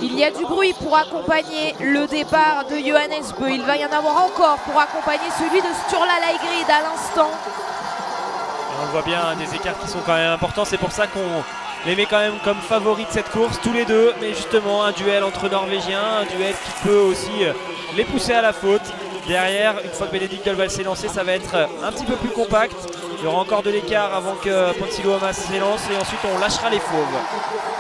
Il y a du bruit pour accompagner le départ de Johannes Bö. Il va y en avoir encore pour accompagner celui de Sturla Lægreid à l'instant. On le voit bien, des écarts qui sont quand même importants. C'est pour ça qu'on les met quand même comme favoris de cette course, tous les deux. Mais justement, un duel entre Norvégiens, un duel qui peut aussi les pousser à la faute. Derrière, une fois que Benedikt Dolval s'est lancé, ça va être un petit peu plus compact. Il y aura encore de l'écart avant que Ponsi Luoma s'élance et ensuite on lâchera les fauves.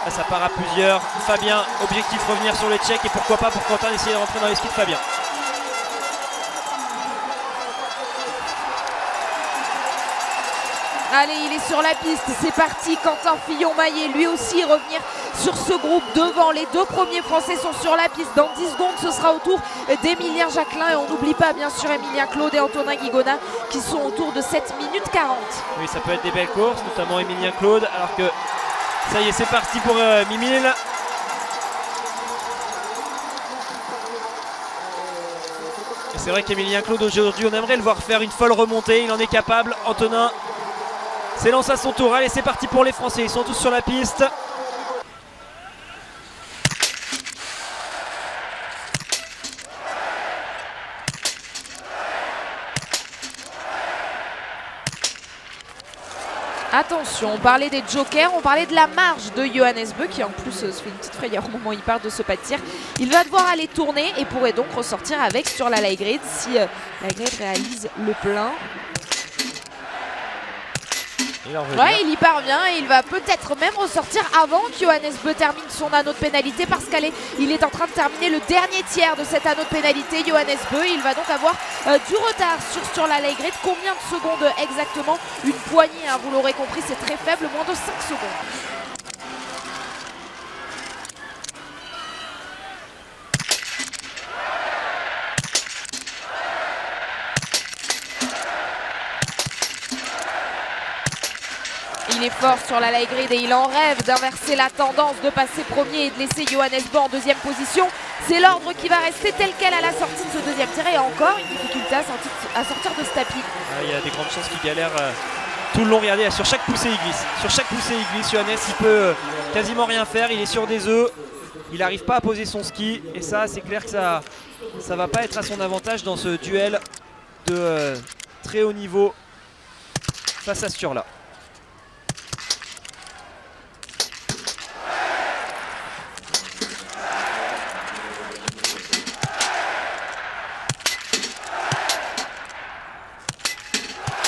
Là, ça part à plusieurs. Fabien, objectif revenir sur le check et pourquoi pas pour Quentin essayer de rentrer dans les skis de Fabien. Allez, il est sur la piste, c'est parti. Quentin Fillon-Maillet, lui aussi revenir sur ce groupe devant. Les deux premiers Français sont sur la piste. Dans 10 secondes, ce sera au tour d'Emilien Jacquelin. Et on n'oublie pas, bien sûr, Emilien Claude et Antonin Guigona qui sont autour de 7 minutes 40. Oui, ça peut être des belles courses, notamment Emilien Claude. Alors que ça y est, c'est parti pour Mimile. Et c'est vrai qu'Emilien Claude, aujourd'hui, on aimerait le voir faire une folle remontée. Il en est capable. Antonin s'élance à son tour. Allez, c'est parti pour les Français. Ils sont tous sur la piste. Attention, on parlait des jokers, on parlait de la marge de Johannes Bö qui en plus se fait une petite frayeur au moment où il part de ce pas de tir. Il va devoir aller tourner et pourrait donc ressortir avec Sturla Lægreid si Lægreid réalise le plein. Ouais, il y parvient et il va peut-être même ressortir avant que Johannes Bö termine son anneau de pénalité parce qu'il est en train de terminer le dernier tiers de cet anneau de pénalité. Johannes Bö, il va donc avoir du retard sur Sturla Lægreid. Combien de secondes exactement? Une poignée, hein, vous l'aurez compris, c'est très faible, moins de 5 secondes. Il est fort sur la Lægreid et il en rêve d'inverser la tendance, de passer premier et de laisser Johannes Bö en deuxième position. C'est l'ordre qui va rester tel quel à la sortie de ce deuxième tir et encore une difficulté à sortir de ce tapis. Il y a des grandes chances qu'il galère tout le long. Regardez, sur chaque poussée il glisse. Sur chaque poussée il glisse. Johannes, il peut quasiment rien faire. Il est sur des œufs. Il n'arrive pas à poser son ski. Et ça, c'est clair que ça va pas être à son avantage dans ce duel de très haut niveau face à Sturla.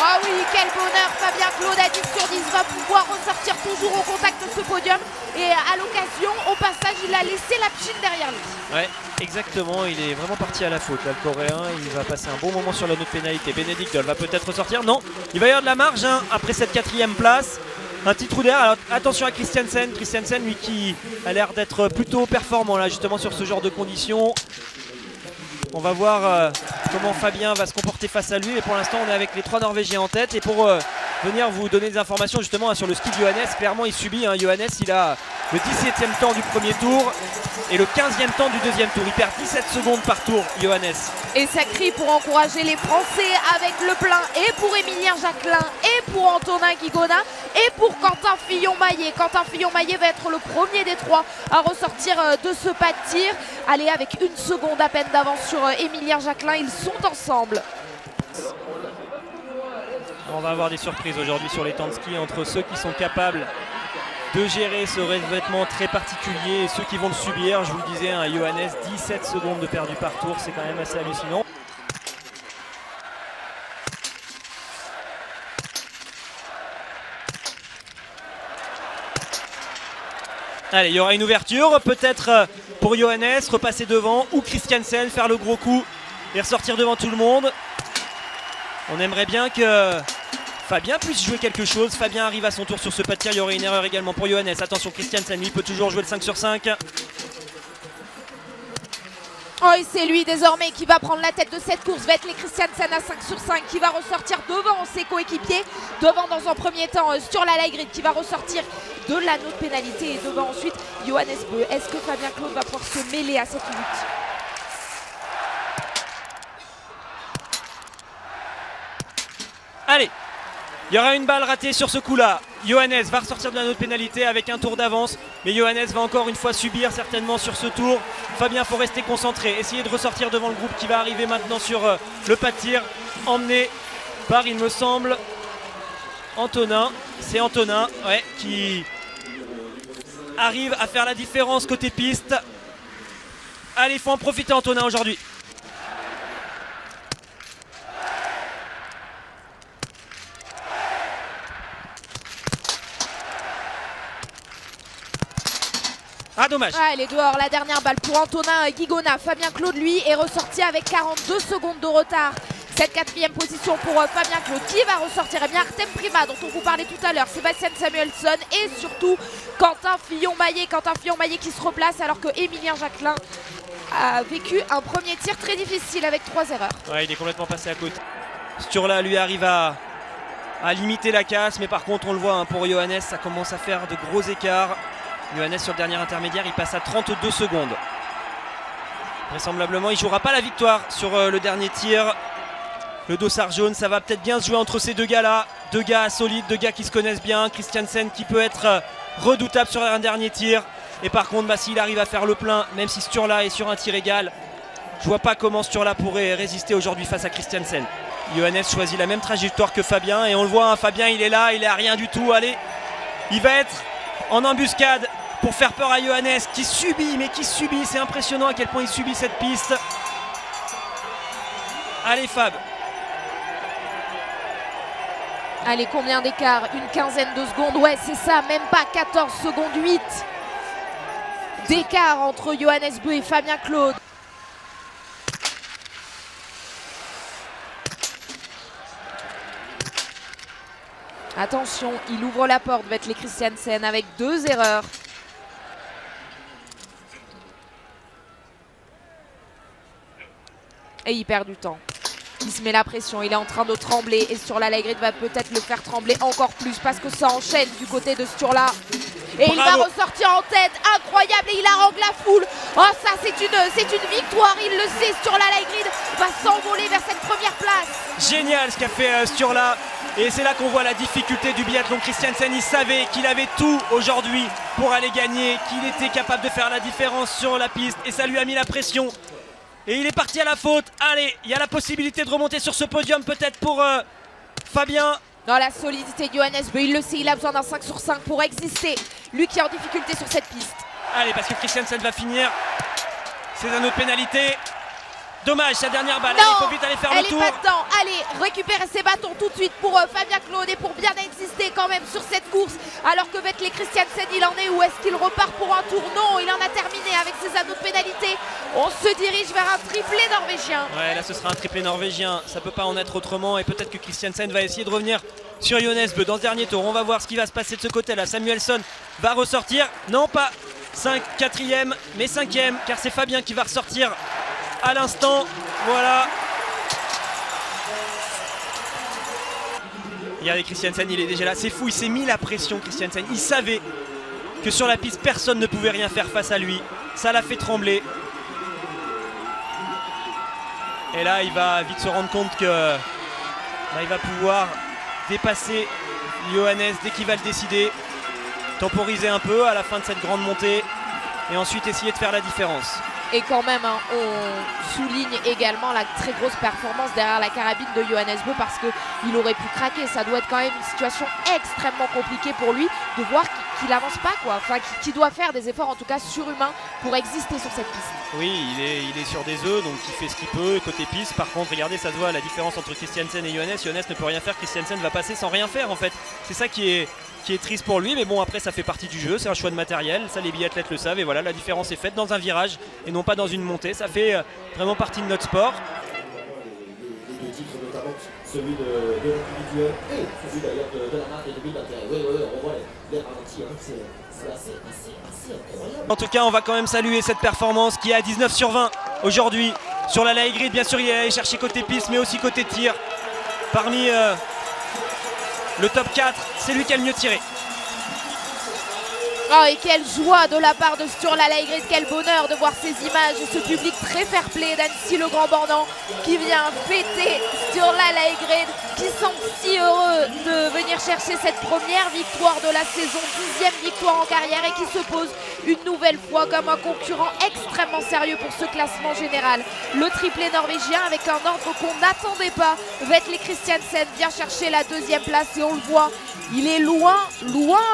Ah oui, quel bonheur, Fabien Claude à 10 sur 10 va pouvoir ressortir toujours au contact de ce podium. Et à l'occasion, au passage, il a laissé la pchine derrière lui. Ouais, exactement, il est vraiment parti à la faute là, le Coréen. Il va passer un bon moment sur l'anneau de pénalité. Benedikt Dolval va peut-être ressortir. Non, il va y avoir de la marge hein, après cette 4e place. Un petit trou d'air. Alors attention à Christiansen. Christiansen, lui qui a l'air d'être plutôt performant là, justement sur ce genre de conditions. On va voir comment Fabien va se comporter face à lui. Et pour l'instant, on est avec les 3 Norvégiens en tête. Et pour venir vous donner des informations justement sur le ski de Johannes, clairement il subit. Hein, Johannes, il a le 17e temps du premier tour et le 15e temps du deuxième tour. Il perd 17 secondes par tour, Johannes. Et ça crie pour encourager les Français avec le plein. Et pour Emilien Jacquelin, et pour Antonin Guigona, et pour Quentin Fillon-Maillet. Quentin Fillon-Maillet va être le premier des 3 à ressortir de ce pas de tir. Allez, avec 1 seconde à peine d'avance sur Emilien Jacquelin, ils sont ensemble. On va avoir des surprises aujourd'hui sur les temps de ski entre ceux qui sont capables de gérer ce revêtement très particulier et ceux qui vont le subir. Je vous le disais, hein, Johannes, 17 secondes de perdu par tour, c'est quand même assez hallucinant. Allez, il y aura une ouverture, peut-être pour Johannes, repasser devant, ou Christiansen, faire le gros coup et ressortir devant tout le monde. On aimerait bien que Fabien puisse jouer quelque chose. Fabien arrive à son tour sur ce pas de tir. Il y aurait une erreur également pour Johannes. Attention, Christiansen, lui, peut toujours jouer le 5 sur 5. Oh, et c'est lui désormais qui va prendre la tête de cette course. Va être les Christiansen à 5 sur 5 qui va ressortir devant ses coéquipiers. Devant dans un premier temps Sturla Lægreid qui va ressortir de l'anneau de pénalité. Et devant ensuite Johannes Bö. Est-ce que Fabien Claude va pouvoir se mêler à cette lutte? Allez, Il y aura une balle ratée sur ce coup-là. Johannes va ressortir de la note pénalité avec un tour d'avance. Mais Johannes va encore une fois subir certainement sur ce tour. Fabien, faut rester concentré. Essayer de ressortir devant le groupe qui va arriver maintenant sur le pas de tir. Emmené par, il me semble, Antonin. C'est Antonin, ouais, qui arrive à faire la différence côté piste. Allez, il faut en profiter Antonin aujourd'hui. Ah, dommage. Ah, elle est dehors, la dernière balle pour Antonin Guigona. Fabien Claude, lui, est ressorti avec 42 secondes de retard. Cette quatrième position pour Fabien Claude. Qui va ressortir? Eh bien, Artem Prima, dont on vous parlait tout à l'heure, Sébastien Samuelsson et surtout Quentin Fillon-Maillet. Quentin Fillon-Maillet qui se replace alors que Emilien Jacquelin a vécu un premier tir très difficile avec 3 erreurs. Ouais, il est complètement passé à côté. Sturla, lui, arrive à limiter la casse, mais par contre, on le voit, hein, pour Johannes, ça commence à faire de gros écarts. Johannes sur le dernier intermédiaire, il passe à 32 secondes. Vraisemblablement, il ne jouera pas la victoire sur le dernier tir. Le dossard jaune, ça va peut-être bien se jouer entre ces deux gars-là. Deux gars solides, deux gars qui se connaissent bien. Christiansen qui peut être redoutable sur un dernier tir. Et par contre, bah, s'il arrive à faire le plein, même si Sturla est sur un tir égal, je vois pas comment Sturla pourrait résister aujourd'hui face à Christiansen. Johannes choisit la même trajectoire que Fabien. Et on le voit, hein, Fabien, il est là, il est à rien du tout. Allez, il va être en embuscade pour faire peur à Johannes qui subit, mais qui subit. C'est impressionnant à quel point il subit cette piste. Allez Fab. Allez, combien d'écart? Une quinzaine de secondes. Ouais, c'est ça, même pas 14 secondes 8 d'écart entre Johannes Beu et Fabien Claude. Attention, il ouvre la porte, Vetle Christiansen, avec 2 erreurs. Et il perd du temps. Il se met la pression, il est en train de trembler et Sturla Lægreid va peut-être le faire trembler encore plus parce que ça enchaîne du côté de Sturla. Et bravo. Il va ressortir en tête, incroyable, et il harangue la foule. Oh, ça c'est une victoire, il le sait. Sturla Lægreid va s'envoler vers cette première place. Génial ce qu'a fait Sturla. Et c'est là qu'on voit la difficulté du biathlon. Christiansen, il savait qu'il avait tout aujourd'hui pour aller gagner, qu'il était capable de faire la différence sur la piste et ça lui a mis la pression. Et il est parti à la faute. Allez, il y a la possibilité de remonter sur ce podium peut-être pour Fabien. Dans la solidité de Johannes Beu, il le sait, il a besoin d'un 5 sur 5 pour exister. Lui qui est en difficulté sur cette piste. Allez, parce que Christiansen va finir ses anneaux de pénalité. Dommage, sa dernière balle. Non, allez, il faut vite aller faire le tour. Elle est pas dedans. Allez, récupérer ses bâtons tout de suite pour Fabien Claude et pour bien exister quand même sur cette course. Alors que Vetle Christiansen, il en est où? Est-ce qu'il repart pour un tour? Non, il en a terminé avec ses anneaux de pénalité. On se dirige vers un triplé norvégien. Ouais, là ce sera un triplé norvégien. Ça peut pas en être autrement. Et peut-être que Christiansen va essayer de revenir sur Johannes Beu dans ce dernier tour. On va voir ce qui va se passer de ce côté-là. Samuelsson va ressortir. Non, pas 4e, mais 5e, car c'est Fabien qui va ressortir à l'instant. Voilà. Regardez Christiansen, il est déjà là. C'est fou, il s'est mis la pression Christiansen. Il savait que sur la piste, personne ne pouvait rien faire face à lui. Ça l'a fait trembler. Et là, il va vite se rendre compte que là, il va pouvoir dépasser Johannes dès qu'il va le décider. Temporiser un peu à la fin de cette grande montée. Et ensuite essayer de faire la différence. Et quand même, hein, on souligne également la très grosse performance derrière la carabine de Johannes Beu parce qu'il aurait pu craquer. Ça doit être quand même une situation extrêmement compliquée pour lui de voir qu'il n'avance pas, quoi. Enfin, qu'il doit faire des efforts en tout cas surhumains pour exister sur cette piste. Oui, il est sur des œufs, donc il fait ce qu'il peut côté piste. Par contre, regardez, ça se voit la différence entre Christiansen et Johannes. Johannes ne peut rien faire, Christiansen va passer sans rien faire en fait. C'est ça qui est triste pour lui, mais bon, après ça fait partie du jeu, c'est un choix de matériel, ça les biathlètes le savent, et voilà, la différence est faite dans un virage et non pas dans une montée, ça fait vraiment partie de notre sport. Les deux titres, notamment celui de l'individuel et celui d'ailleurs de la marque de 2021. Oui, on voit les ralentis, hein. C'est assez incroyable. En tout cas, on va quand même saluer cette performance qui est à 19 sur 20 aujourd'hui sur la Lægreid. Bien sûr, il est allé chercher côté piste, mais aussi côté tir. Parmi le top 4, c'est lui qui a le mieux tiré. Oh, et quelle joie de la part de Sturla Lægreid, quel bonheur de voir ces images et ce public très fair-play d'Annecy le Grand Bornand qui vient fêter sur la Laegred qui semble si heureux de venir chercher cette première victoire de la saison, 10e victoire en carrière et qui se pose une nouvelle fois comme un concurrent extrêmement sérieux pour ce classement général. Le triplé norvégien avec un ordre qu'on n'attendait pas. Vetle Christiansen vient chercher la 2e place et on le voit, il est loin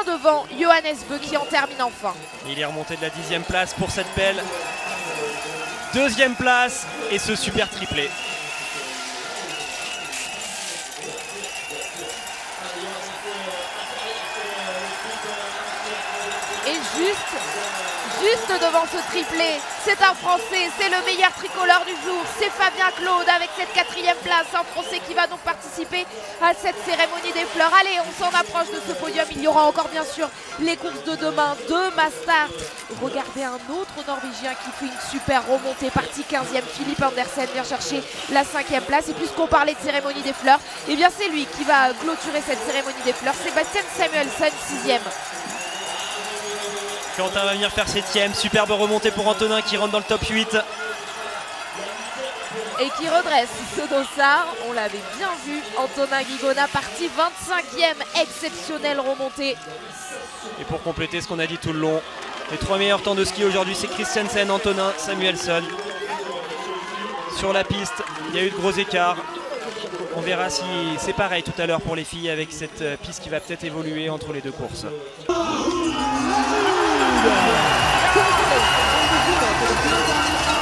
devant Johannes Bö qui en termine enfin. Il est remonté de la 10e place pour cette belle 2e place et ce super triplé. Et juste devant ce triplé, c'est un Français, c'est le meilleur tricolore du jour, c'est Fabien Claude avec cette 4e place, un Français qui va donc participer à cette cérémonie des fleurs. Allez, on s'en approche de ce podium, il y aura encore bien sûr les courses de demain, 2 Mastart. Regardez un autre Norvégien qui fait une super remontée, parti 15e, Philippe Andersen vient chercher la 5e place. Et puisqu'on parlait de cérémonie des fleurs, eh bien c'est lui qui va clôturer cette cérémonie des fleurs, Sébastien Samuelsson, 6e. Quentin va venir faire 7e, superbe remontée pour Antonin qui rentre dans le top 8. Et qui redresse ce dossard, on l'avait bien vu, Antonin Guigona parti 25e, exceptionnelle remontée. Et pour compléter ce qu'on a dit tout le long, les 3 meilleurs temps de ski aujourd'hui c'est Christiansen, Antonin, Samuelsson. Sur la piste, il y a eu de gros écarts. On verra si c'est pareil tout à l'heure pour les filles avec cette piste qui va peut-être évoluer entre les deux courses. Congratulations on the winner for the 2019